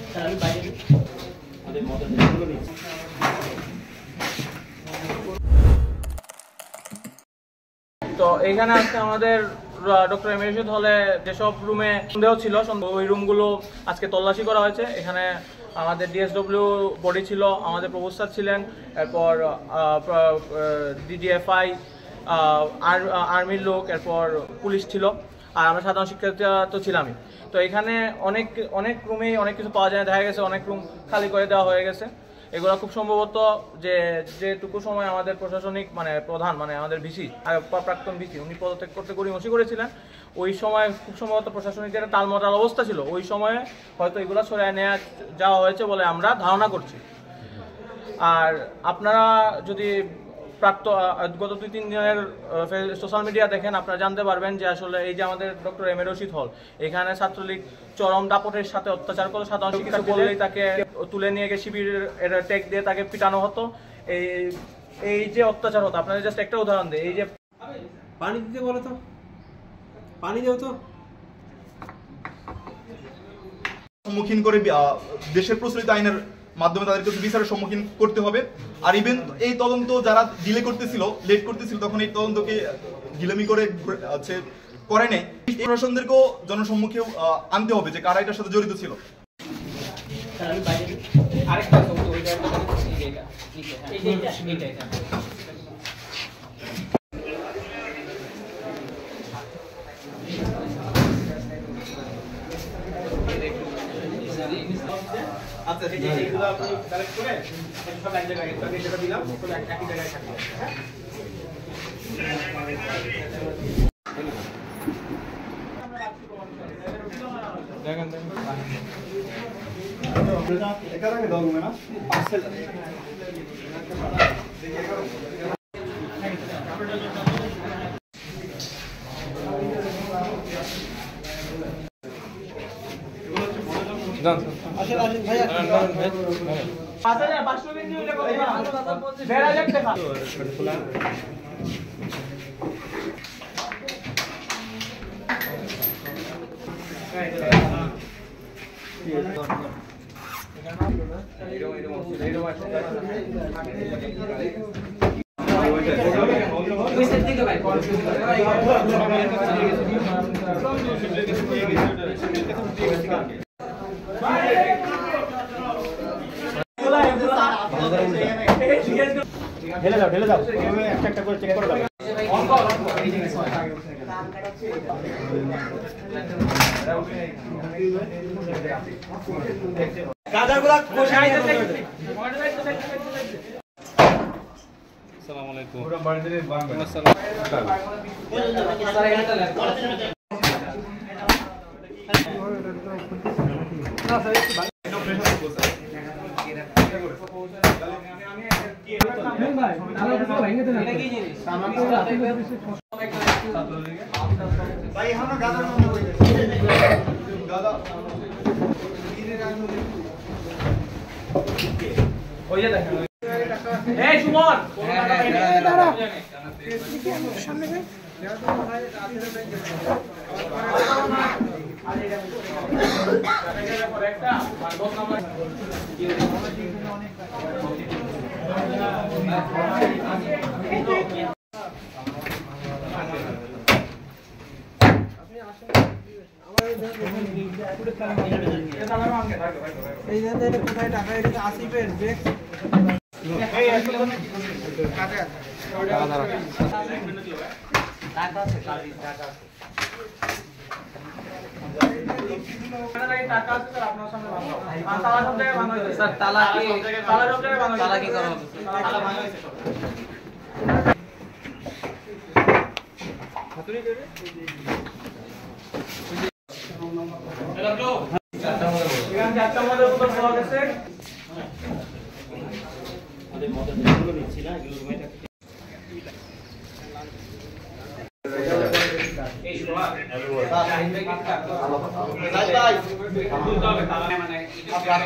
তো এখানে আজকে আমাদের ডক্টর এমেরিটাস হলে যেসব রুমে সন্দেহ ছিল ওই রুমগুলো আজকে তল্লাশি করা হয়েছে। এখানে আমাদের ডিএসডব্লিউ বডি ছিল, আমাদের প্রফেসর ছিলেন, এরপর ডিজিএফআই, আর্মির লোক, এরপর পুলিশ ছিল, আর আমরা সাধারণ শিক্ষার্থীরা তো ছিলামই। তো এখানে অনেক রুমেই অনেক কিছু পাওয়া যায়, দেখা গেছে অনেক রুম খালি করে দেওয়া হয়ে গেছে। এগুলো খুব সম্ভবত যেটুকু সময় আমাদের প্রশাসনিক প্রধান আমাদের ভিসি, প্রাক্তন ভিসি, উনি পদত্যাগ করতে গড়িমসি করেছিলেন, ওই সময় খুব সম্ভবত প্রশাসনিক যেটা টালমটাল অবস্থা ছিল, ওই সময়ে হয়তো এগুলো সরিয়ে নেওয়া যাওয়া হয়েছে বলে আমরা ধারণা করছি। আর আপনারা যদি গত 2-3 দিনের সোশ্যাল মিডিয়া দেখেন, আপনারা জানতে পারবেন যে আসলে এই যে আমাদের ডক্টর এমেরিটাস হল, এখানে ছাত্রলীগ চরম দাপটের সাথে অত্যাচার করে, সাধারণ শিক্ষা বললেই তাকে তুলে নিয়ে গিয়ে শিবিরের ট্যাগ দিয়ে তাকে পিটানো হতো। এই যে অত্যাচার হতো, আপনাদের জাস্ট একটা উদাহরণ দেয়, এই যে পানি দিতে বলো তো, পানি দাও তো। সম্মুখীন করে দেশের প্রচলিত আইনের মাধ্যমে তাদেরকে বিচারের সম্মুখীন করতে হবে। আর ইভেন এই তদন্ত যারা ডিলে করতেছিল, লেট করতেছিল, তখন এই তদন্তকে ঢিলামি করে করে নেই। প্রশাসনদেরকেও জনসম্মুখে আনতে হবে যে কারা এটার সাথে জড়িত ছিল। আচ্ছা, এইগুলো আপনি কালেক্ট করে সব এক জায়গায় যেটা দিলাম সব একই জায়গায় থাকবে। দেখেন এখানে দাও না পার্সেল ঢেলে দাও একটা করে চেক করে দাও। গাজাগুলা কোষায় দিতে। আসসালামু আলাইকুম। পুরো বাড়িতে বাংলা। ওই যে দেখেন এই সুমন দাঁড়া সামনে যাই এই যে কোথায় টাকা এটা আসিফের ব্যাগ এই টাকা আছে টাকা আছে টাকা আছে স্যার আপনার সামনে ভাঙা তালা সব জায়গায় ভাঙা হয়েছে স্যার তালা সব জায়গায় ভাঙা তালা কি করা হবে তালা ভাঙা হয়েছে সব হাতুড়ি করে হ্যালো চারটা মডেল উপর পাওয়া গেছে আমাদের মডেলগুলো নিচ্ছি না এগুলো রুমে থাকে এই শোনা ভাই ভাই বলতে হবে তালা মানে আপনার